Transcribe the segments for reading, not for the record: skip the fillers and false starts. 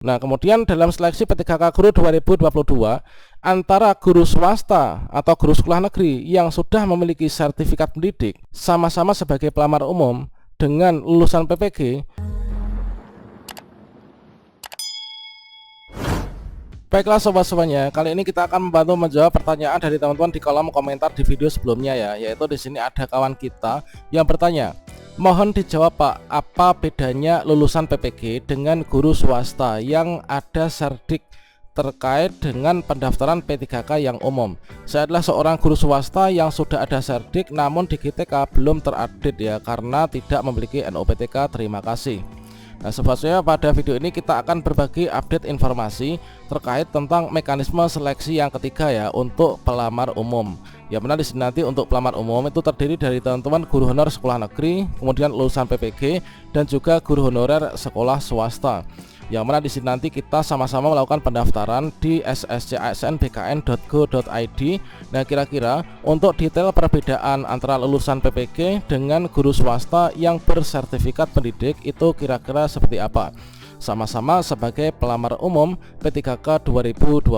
Nah, kemudian dalam seleksi P3K Guru 2022 antara guru swasta atau guru sekolah negeri yang sudah memiliki sertifikat pendidik sama-sama sebagai pelamar umum dengan lulusan PPG. Baiklah sobat-sobatnya, kali ini kita akan membantu menjawab pertanyaan dari teman-teman di kolom komentar di video sebelumnya ya, yaitu di sini ada kawan kita yang bertanya, mohon dijawab Pak, apa bedanya lulusan PPG dengan guru swasta yang ada serdik terkait dengan pendaftaran P3K yang umum? Saya adalah seorang guru swasta yang sudah ada serdik namun di GTK belum terupdate ya, karena tidak memiliki NUPTK. Terima kasih. Nah sebetulnya pada video ini kita akan berbagi update informasi terkait tentang mekanisme seleksi yang ketiga ya untuk pelamar umum. Yang mana di sini nanti untuk pelamar umum itu terdiri dari teman-teman guru honor sekolah negeri, kemudian lulusan PPG dan juga guru honorer sekolah swasta. Yang mana di sini nanti kita sama-sama melakukan pendaftaran di sscasnbkn.go.id. Nah kira-kira untuk detail perbedaan antara lulusan PPG dengan guru swasta yang bersertifikat pendidik itu kira-kira seperti apa? Sama-sama sebagai pelamar umum P3K 2022.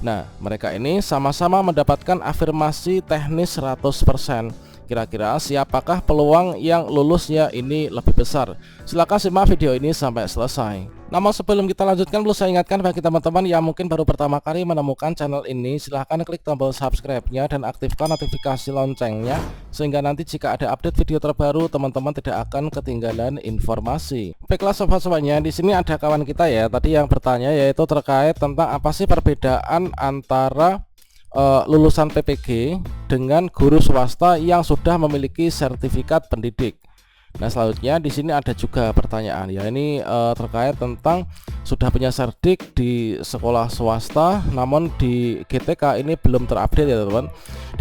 Nah mereka ini sama-sama mendapatkan afirmasi teknis 100%. Kira-kira siapakah peluang yang lulusnya ini lebih besar? Silahkan simak video ini sampai selesai. Namun sebelum kita lanjutkan, perlu saya ingatkan bagi teman-teman yang mungkin baru pertama kali menemukan channel ini, silahkan klik tombol subscribe-nya dan aktifkan notifikasi loncengnya, sehingga nanti jika ada update video terbaru teman-teman tidak akan ketinggalan informasi. Baiklah sobat-sobatnya, di sini ada kawan kita ya tadi yang bertanya, yaitu terkait tentang apa sih perbedaan antara lulusan PPG dengan guru swasta yang sudah memiliki sertifikat pendidik. Nah selanjutnya di sini ada juga pertanyaan ya, ini terkait tentang sudah punya serdik di sekolah swasta namun di GTK ini belum terupdate ya teman-teman.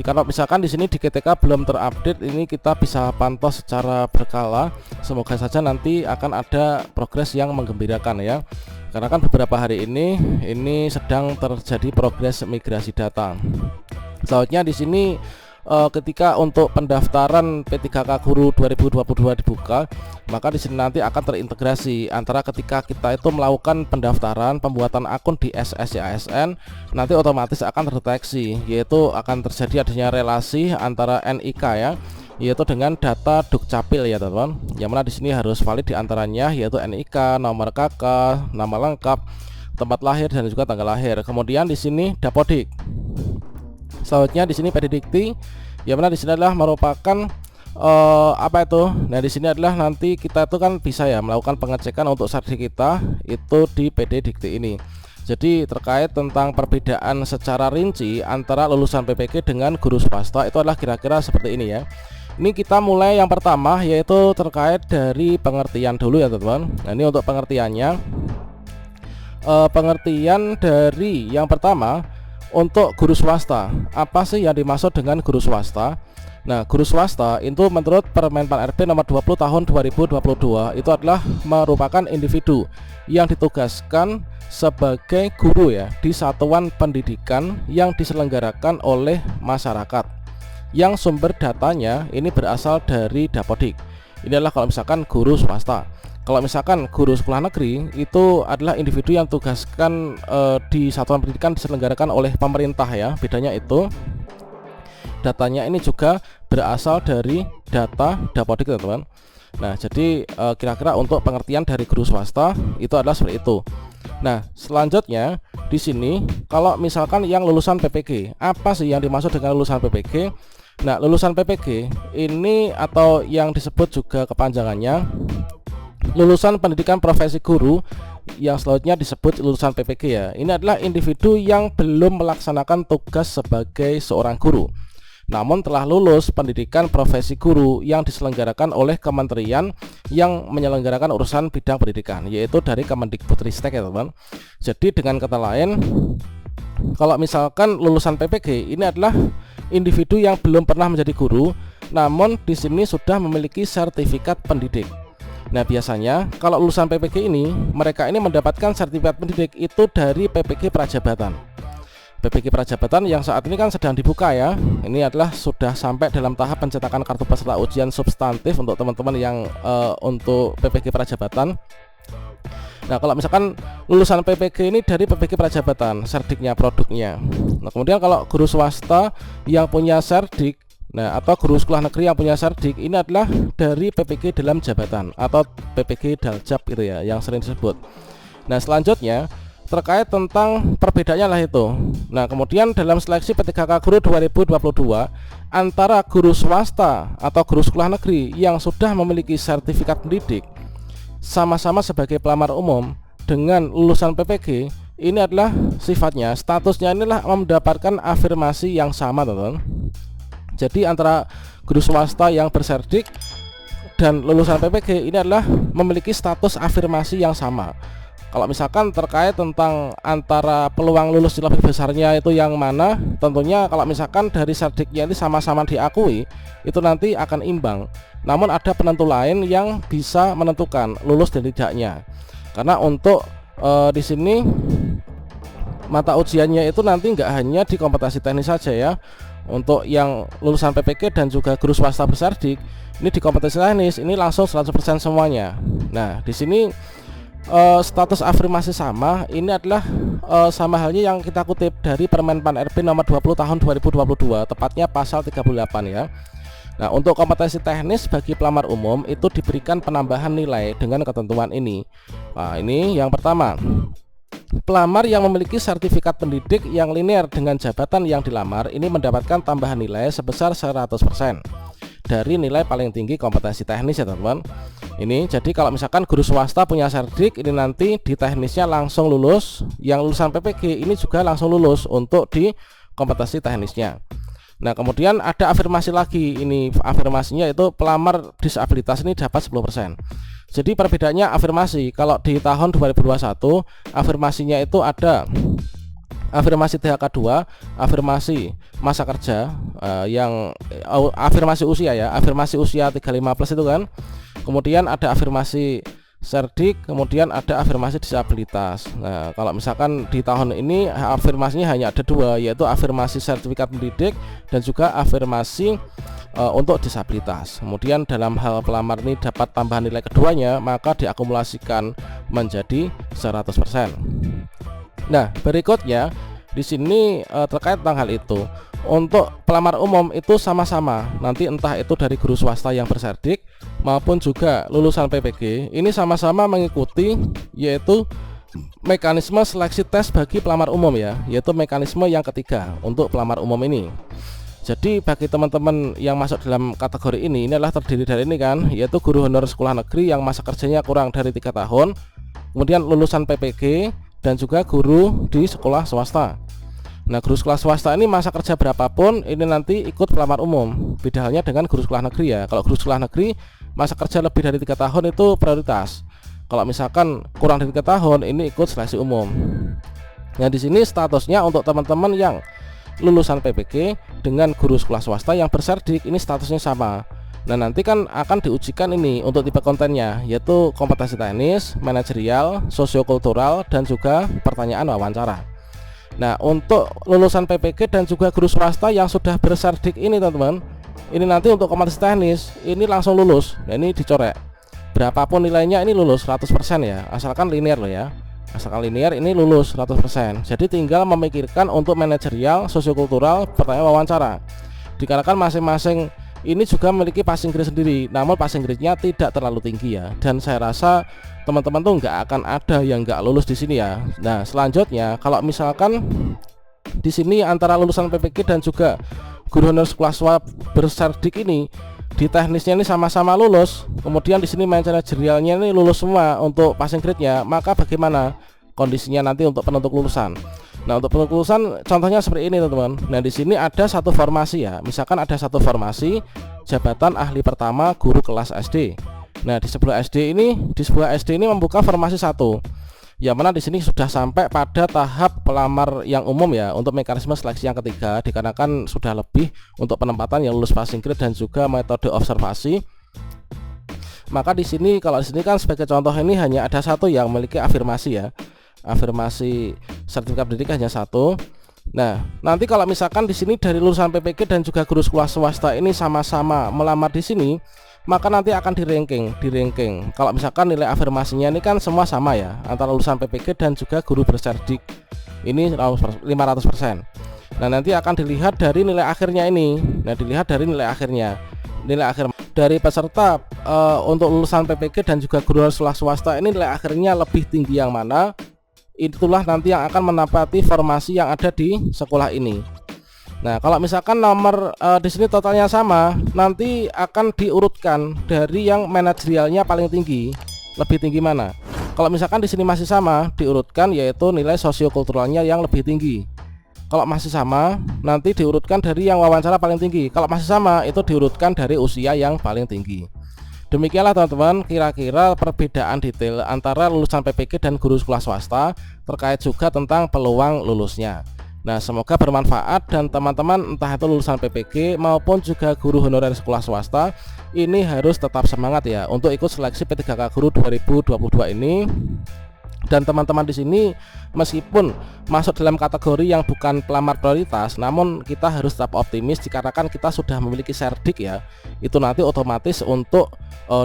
Kalau misalkan di sini di GTK belum terupdate, ini kita bisa pantau secara berkala. Semoga saja nanti akan ada progres yang menggembirakan ya. Karena kan beberapa hari ini sedang terjadi progres migrasi data. Selanjutnya di sini ketika untuk pendaftaran P3K Guru 2022 dibuka, maka di sini nanti akan terintegrasi antara ketika kita itu melakukan pendaftaran pembuatan akun di sscasn, nanti otomatis akan terdeteksi, yaitu akan terjadi adanya relasi antara NIK ya, yaitu dengan data Dukcapil ya teman-teman. Yang mana di sini harus valid diantaranya yaitu NIK, nomor KK, nama lengkap, tempat lahir dan juga tanggal lahir. Kemudian di sini Dapodik. Selanjutnya di sini PD Dikti, yang mana di sini adalah merupakan apa itu? Nah di sini adalah nanti kita itu kan bisa ya melakukan pengecekan untuk sertifikat kita itu di PD Dikti ini. Jadi terkait tentang perbedaan secara rinci antara lulusan PPG dengan guru swasta itu adalah kira-kira seperti ini ya. Ini kita mulai yang pertama yaitu terkait dari pengertian dulu ya teman-teman. Nah ini untuk pengertiannya, pengertian dari yang pertama untuk guru swasta. Apa sih yang dimaksud dengan guru swasta? Nah guru swasta itu menurut Permenpan RB nomor 20 tahun 2022 itu adalah merupakan individu yang ditugaskan sebagai guru ya di satuan pendidikan yang diselenggarakan oleh masyarakat, yang sumber datanya ini berasal dari Dapodik. Ini adalah kalau misalkan guru swasta. Kalau misalkan guru sekolah negeri itu adalah individu yang tugaskan di satuan pendidikan diselenggarakan oleh pemerintah ya. Bedanya itu datanya ini juga berasal dari data Dapodik teman-teman. Nah jadi kira-kira untuk pengertian dari guru swasta itu adalah seperti itu. Nah selanjutnya di sini kalau misalkan yang lulusan PPG, apa sih yang dimaksud dengan lulusan PPG? Nah lulusan PPG ini atau yang disebut juga kepanjangannya lulusan pendidikan profesi guru, yang selanjutnya disebut lulusan PPG ya. Ini adalah individu yang belum melaksanakan tugas sebagai seorang guru, namun telah lulus pendidikan profesi guru yang diselenggarakan oleh kementerian yang menyelenggarakan urusan bidang pendidikan, yaitu dari Kemendikbudristek ya teman. Jadi dengan kata lain, kalau misalkan lulusan PPG ini adalah individu yang belum pernah menjadi guru, namun di sini sudah memiliki sertifikat pendidik. Nah biasanya kalau lulusan PPG ini, mereka ini mendapatkan sertifikat pendidik itu dari PPG Prajabatan. PPG Prajabatan yang saat ini kan sedang dibuka ya. Ini adalah sudah sampai dalam tahap pencetakan kartu peserta ujian substantif untuk teman-teman yang untuk PPG Prajabatan. Nah, kalau misalkan lulusan PPG ini dari PPG Prajabatan, serdiknya, produknya. Nah, kemudian kalau guru swasta yang punya serdik, nah atau guru sekolah negeri yang punya serdik, ini adalah dari PPG dalam jabatan atau PPG Daljab gitu ya, yang sering disebut. Nah, selanjutnya terkait tentang perbedaannya lah itu. Nah, kemudian dalam seleksi P3K Guru 2022 antara guru swasta atau guru sekolah negeri yang sudah memiliki sertifikat pendidik sama-sama sebagai pelamar umum dengan lulusan PPG, ini adalah sifatnya, statusnya inilah mendapatkan afirmasi yang sama, teman-teman. Jadi antara guru swasta yang berserdik dan lulusan PPG ini adalah memiliki status afirmasi yang sama. Kalau misalkan terkait tentang antara peluang lulus lebih besarnya itu yang mana, tentunya kalau misalkan dari serdiknya ini sama-sama diakui, itu nanti akan imbang. Namun ada penentu lain yang bisa menentukan lulus dan tidaknya. Karena untuk di sini mata ujiannya itu nanti nggak hanya di kompetensi teknis saja ya. Untuk yang lulusan PPG dan juga guru swasta berserdik, ini di kompetensi teknis ini langsung 100% semuanya. Nah, di sini status afirmasi sama ini adalah sama halnya yang kita kutip dari Permen Pan RB nomor 20 tahun 2022, tepatnya pasal 38 ya. Nah, untuk kompetensi teknis bagi pelamar umum itu diberikan penambahan nilai dengan ketentuan ini. Nah, ini yang pertama, pelamar yang memiliki sertifikat pendidik yang linear dengan jabatan yang dilamar ini mendapatkan tambahan nilai sebesar 100% dari nilai paling tinggi kompetensi teknis ya, teman-teman. Ini jadi kalau misalkan guru swasta punya serdik, ini nanti di teknisnya langsung lulus, yang lulusan PPG ini juga langsung lulus untuk di kompetensi teknisnya. Nah, kemudian ada afirmasi lagi, ini afirmasinya itu pelamar disabilitas ini dapat 10%. Jadi perbedaannya afirmasi, kalau di tahun 2021 afirmasinya itu ada afirmasi THK 2, afirmasi masa kerja afirmasi usia ya, afirmasi usia 35+ itu kan. Kemudian ada afirmasi serdik, kemudian ada afirmasi disabilitas. Nah, kalau misalkan di tahun ini afirmasinya hanya ada dua, yaitu afirmasi sertifikat pendidik dan juga afirmasi untuk disabilitas. Kemudian dalam hal pelamar ini dapat tambahan nilai keduanya, maka diakumulasikan menjadi 100%. Nah, berikutnya di sini terkait tentang hal itu. Untuk pelamar umum itu sama-sama, nanti entah itu dari guru swasta yang berserdik maupun juga lulusan PPG, ini sama-sama mengikuti yaitu mekanisme seleksi tes bagi pelamar umum ya, yaitu mekanisme yang ketiga untuk pelamar umum ini. Jadi bagi teman-teman yang masuk dalam kategori ini adalah terdiri dari ini kan, yaitu guru honor sekolah negeri yang masa kerjanya kurang dari 3 tahun, kemudian lulusan PPG, dan juga guru di sekolah swasta. Nah, guru sekolah swasta ini masa kerja berapapun ini nanti ikut pelamar umum. Beda halnya dengan guru sekolah negeri ya. Kalau guru sekolah negeri masa kerja lebih dari 3 tahun itu prioritas. Kalau misalkan kurang dari 3 tahun ini ikut seleksi umum. Nah, di sini statusnya untuk teman-teman yang lulusan PPG dengan guru sekolah swasta yang berserdik ini statusnya sama. Nah, nanti kan akan diujikan ini untuk tipe kontennya, yaitu kompetensi teknis, manajerial, sosiokultural, dan juga pertanyaan wawancara. Nah, untuk lulusan PPG dan juga guru swasta yang sudah berserdik ini teman-teman, ini nanti untuk kompetensi teknis ini langsung lulus. Nah, ini dicorek berapapun nilainya ini lulus 100% ya, asalkan linear loh ya. Asalkan linear ini lulus 100%. Jadi tinggal memikirkan untuk manajerial, sosiokultural, pertanyaan wawancara. Dikarenakan masing-masing ini juga memiliki passing grade sendiri, namun passing grade-nya tidak terlalu tinggi ya. Dan saya rasa teman-teman tuh nggak akan ada yang nggak lulus di sini ya. Nah, selanjutnya kalau misalkan di sini antara lulusan PPG dan juga guru honor sekolah swasta berserdik ini di teknisnya ini sama-sama lulus, kemudian di sini manajerialnya ini lulus semua untuk passing grade-nya, maka bagaimana kondisinya nanti untuk penentu kelulusan? Nah, untuk penentu kelulusan contohnya seperti ini teman-teman. Nah, di sini ada satu formasi ya. Misalkan ada satu formasi jabatan ahli pertama guru kelas SD. Nah, di sebuah SD ini membuka formasi 1. Yang mana di sini sudah sampai pada tahap pelamar yang umum ya untuk mekanisme seleksi yang ketiga, dikarenakan sudah lebih untuk penempatan yang lulus passing grade dan juga metode observasi. Maka di sini kalau di sini kan sebagai contoh ini hanya ada satu yang memiliki afirmasi ya. Afirmasi sertifikat pendidik hanya 1. Nah, nanti kalau misalkan di sini dari lulusan PPG dan juga guru sekolah swasta ini sama-sama melamar di sini, maka nanti akan di ranking. Kalau misalkan nilai afirmasinya ini kan semua sama ya, antara lulusan PPG dan juga guru berserdik ini 500%. Nah, nanti akan dilihat dari nilai akhirnya ini. Nah, dilihat dari nilai akhirnya. Nilai akhir dari peserta untuk lulusan PPG dan juga guru sekolah swasta ini nilai akhirnya lebih tinggi yang mana, itulah nanti yang akan menempati formasi yang ada di sekolah ini. Nah, kalau misalkan nomor di sini totalnya sama, nanti akan diurutkan dari yang manajerialnya paling tinggi. Lebih tinggi mana? Kalau misalkan di sini masih sama, diurutkan yaitu nilai sosiokulturalnya yang lebih tinggi. Kalau masih sama, nanti diurutkan dari yang wawancara paling tinggi. Kalau masih sama, itu diurutkan dari usia yang paling tinggi. Demikianlah teman-teman, kira-kira perbedaan detail antara lulusan PPG dan guru sekolah swasta terkait juga tentang peluang lulusnya. Nah, semoga bermanfaat dan teman-teman entah itu lulusan PPG maupun juga guru honorer sekolah swasta ini harus tetap semangat ya untuk ikut seleksi P3K Guru 2022 ini. Dan teman-teman di sini meskipun masuk dalam kategori yang bukan pelamar prioritas, namun kita harus tetap optimis dikarenakan kita sudah memiliki serdik ya. Itu nanti otomatis untuk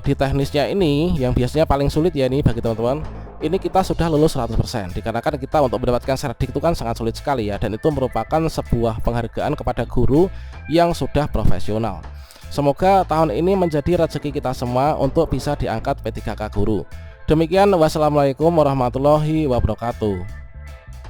di teknisnya ini yang biasanya paling sulit ya ini bagi teman-teman. Ini kita sudah lulus 100% dikarenakan kita untuk mendapatkan serdik itu kan sangat sulit sekali ya, dan itu merupakan sebuah penghargaan kepada guru yang sudah profesional. Semoga tahun ini menjadi rezeki kita semua untuk bisa diangkat P3K Guru. Demikian, wassalamualaikum warahmatullahi wabarakatuh.